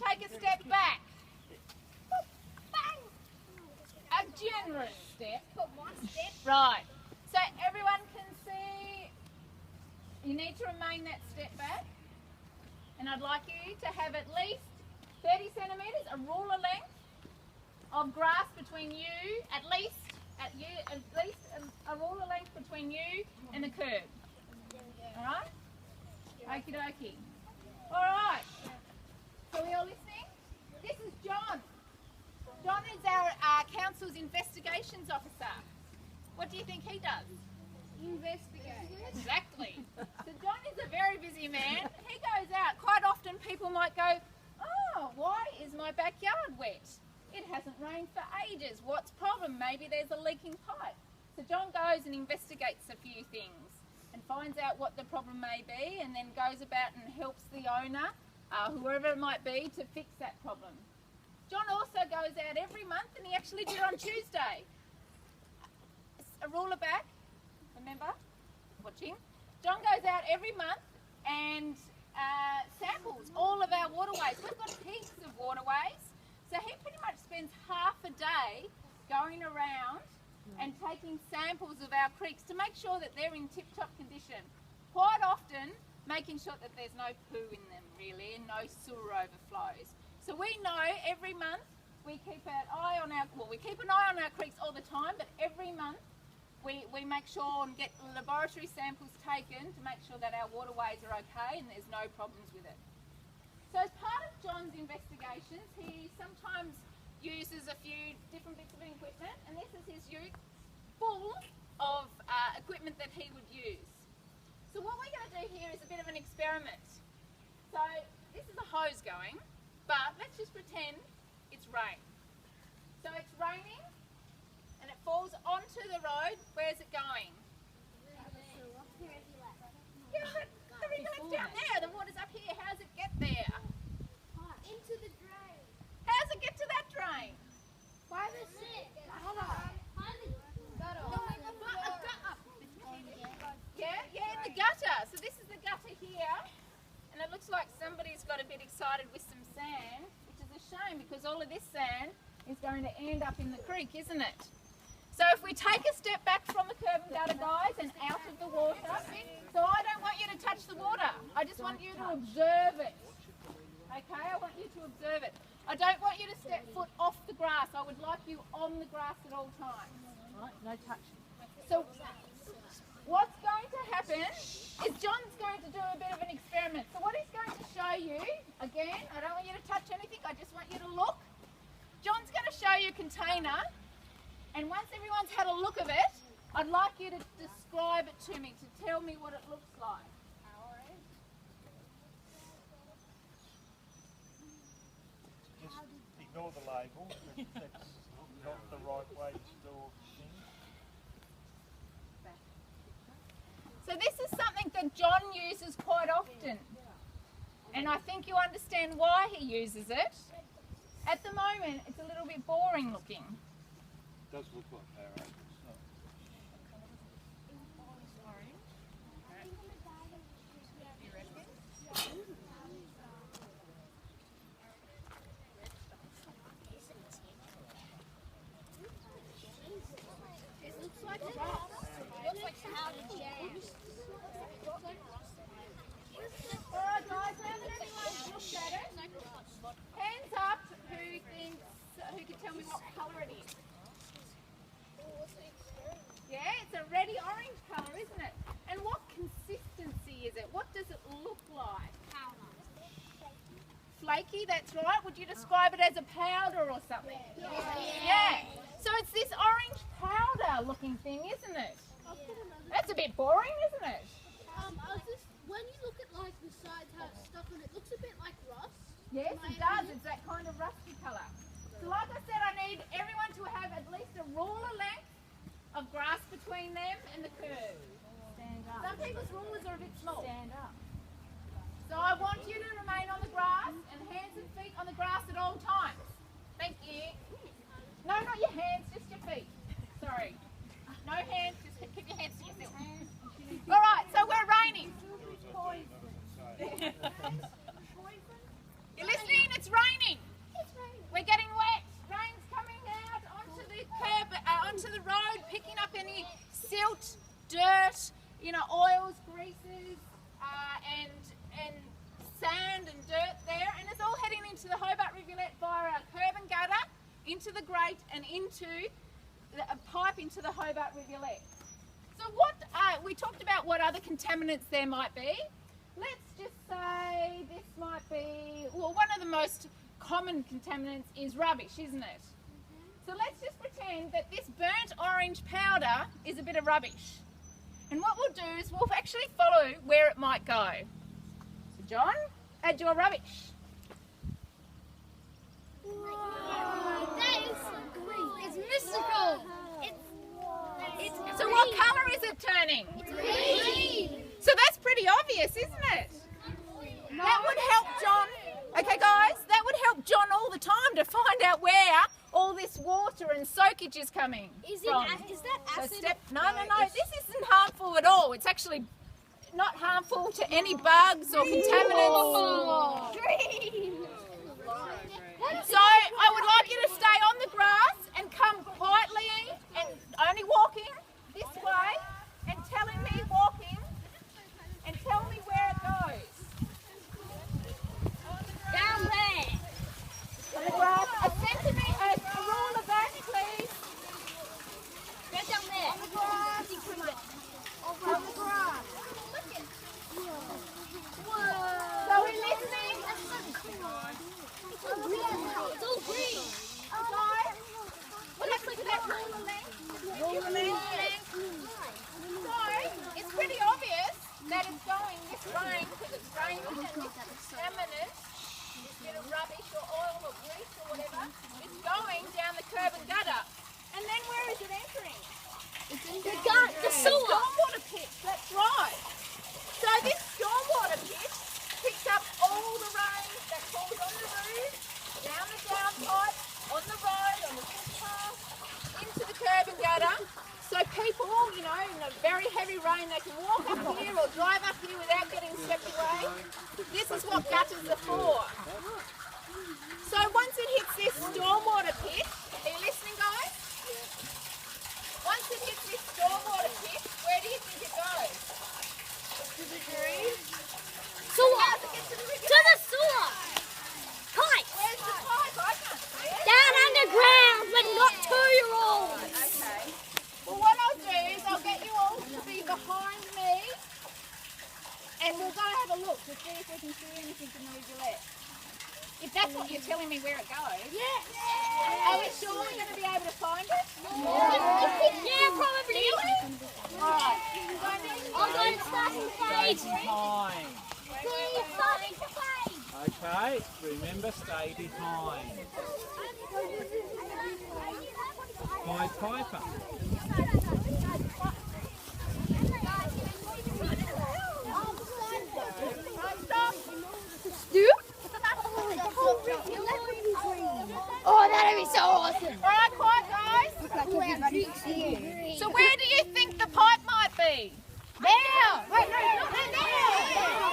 take a step back. Bang! A generous step. One step. Right. So everyone can see, you need to remain that step back. And I'd like you to have at least 30 centimetres, a ruler length of grass between you, at least a ruler length between you and the curb. Alright? Okie dokie. Alright. So we all listening? This is John. John is our council's investigations officer. What do you think he does? Investigate. Exactly. So John is a very busy man. He goes out. Quite often people might go, oh, why is my backyard wet? It hasn't rained for ages. What's the problem? Maybe there's a leaking pipe. So John goes and investigates a few things and finds out what the problem may be, and then goes about and helps the owner, whoever it might be, to fix that problem. John also goes out every month, and he actually did it on Tuesday. A ruler back, remember, watching. John goes out every month and samples all of our waterways. We've got heaps of waterways. So he pretty much spends half a day going around and taking samples of our creeks to make sure that they're in tip-top condition. Quite often making sure that there's no poo in them really and no sewer overflows. So we know every month we keep an eye on our creeks all the time, but every month we make sure and get laboratory samples taken to make sure that our waterways are okay and there's no problems with it. So as part of John's investigations, he sometimes uses a few different bits of equipment, and this is his ute full of equipment that he would use. So what we're going to do here is a bit of an experiment. So this is a hose going, but let's just pretend it's rain. So it's raining and it falls onto the road. Where's it going? Yeah, but the rivulet's down there, the water's up here. How does it get there? Into the drain. How does it get to that drain? By the sink. Hold on. Yeah, the gutter. So this is the gutter here, and it looks like somebody's got a bit excited with some sand, which is a shame because all of this sand is going to end up in the creek, isn't it? So if we take a step back from the curb and gutter, guys, and out of the water, so I don't want you to touch the water. I just want you to observe it. Okay, I want you to observe it. I don't want you to step foot off the grass. I would like you on the grass at all times. Right, no touching. So what's going to happen is John's going to do a bit of an experiment. So what he's going to show you, again, I don't want you to touch anything, I just want you to look. John's going to show you a container, and once everyone's had a look of it, I'd like you to describe it to me, to tell me what it looks like. Just ignore the label, that's not the right way to store things. So this is something that John uses quite often, and I think you understand why he uses it. At the moment, it's a little bit boring looking. It does look like power apples. It looks like a rock. It looks like powdered jam. Alright guys, now that everyone's looked at it, hands up who can tell me what colour it is. Yeah, it's a reddy orange colour, isn't it? And what consistency is it? What does it look like? Powder. Flaky, that's right. Would you describe it as a powder or something? Yeah. So it's this orange powder looking thing, isn't it? That's a bit boring, isn't it? When you look at like the sides, how it's stuck on it, looks a bit like rust. Yes, it does. It's that kind of rusty colour. So like I said, I need everyone to have at least a ruler length of grass between them and the curb. Stand up. Some people's rulers are a bit small. Stand up. So I want you to remain on the grass and hands and feet on the grass at all times. Thank you. No, not your hands, just your feet. Sorry. No hands, just keep your hands to yourself. All right, so we're raining. You're listening? It's raining. straight and into a pipe into the Hobart Rivulet. So what, we talked about what other contaminants there might be. Let's just say this might be, well, one of the most common contaminants is rubbish, isn't it? So let's just pretend that this burnt orange powder is a bit of rubbish. And what we'll do is we'll actually follow where it might go. So John, add your rubbish. That is so cool. It's mystical. So what colour is it turning? Green. So that's pretty obvious, isn't it? That would help John. Okay guys, that would help John all the time to find out where all this water and soakage is coming from. Is that So acid? no, this isn't harmful at all. It's actually not harmful to any bugs or contaminants. Green. So I would like you to stay on the grass and come quietly and only walking this way and telling me walking and tell me where it goes. Down there. On the grass, a centimetre, a ruler back please. Go down there. On the grass. On the grass. So we're listening. It's all green. Guys, well, let's look at that ruler length. Ruler length. So it's pretty obvious that it's going this rain because it's raining and this contaminant, this bit of rubbish or oil or grease or whatever, is going down the curb and gutter. And then where is it entering? The sewer. Stormwater pit, that's right. So this stormwater pit picks up all the rain that falls on the roof, down the downpipe, on the road, on the footpath, into the curb and gutter. So people, you know, in a very heavy rain, they can walk up here or drive up here without getting swept away. This is what gutters are for. So once it hits this stormwater pit, are you listening guys? Once it hits this stormwater pit, where do you think it goes? To the green? Sewer. How's it get to the river? To the sewer. Pipe. Where's the pipe? I can't see it. Down underground, but not 2-year-olds. Okay. Well, what I'll do is I'll get you all to be behind me and we'll go have a look to see if we can see anything in the rivulet. If that's what you're telling me where it goes. Yes. Are we sure we're going to be able to find it? Yeah, probably. Alright. I'm going to start to fade. Behind. It's starting to fade. Okay, remember, stay behind. Pied Piper. Oh, that'd be so awesome. Alright, quiet guys. So where do you think the pipe might be? There! Wait, no, not there!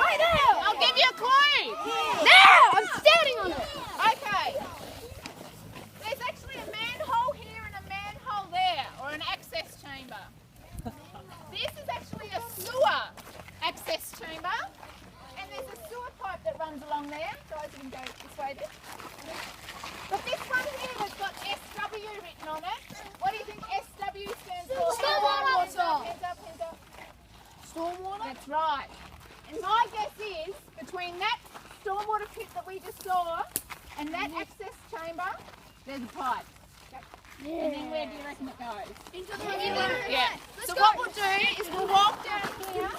Right there! I'll give you a clue! There! I'm standing on it. Okay. There's actually a manhole here and a manhole there, or an access chamber. This is actually a sewer access chamber, and there's a sewer pipe that runs along there. Guys, you can go this way a bit. But this one here has got SW written on it. What do you think SW stands for? Stormwater. Hands up, hands up. Stormwater? That's right. And my guess is, between that stormwater pit that we just saw and that access chamber, there's a pipe. And then where do you reckon it goes? Into the river. Yeah. So what we'll do is we'll walk down here.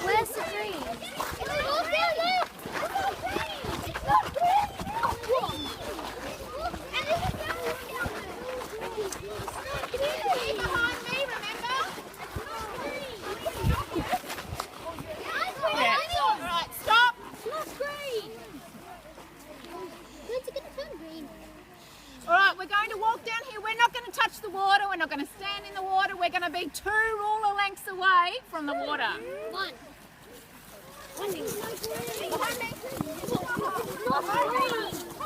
Where's the green? It's all down there. It's not green. It's not green. And this is down there. Keep behind me, remember? Yeah. Alright, stop. It's not green. Where's it going to turn green? Alright, we're going to walk down here. We're not going to touch the water. We're not going to stand in the water. We're going to be 2 ruler lengths away from the water. One. Behind me. Not green.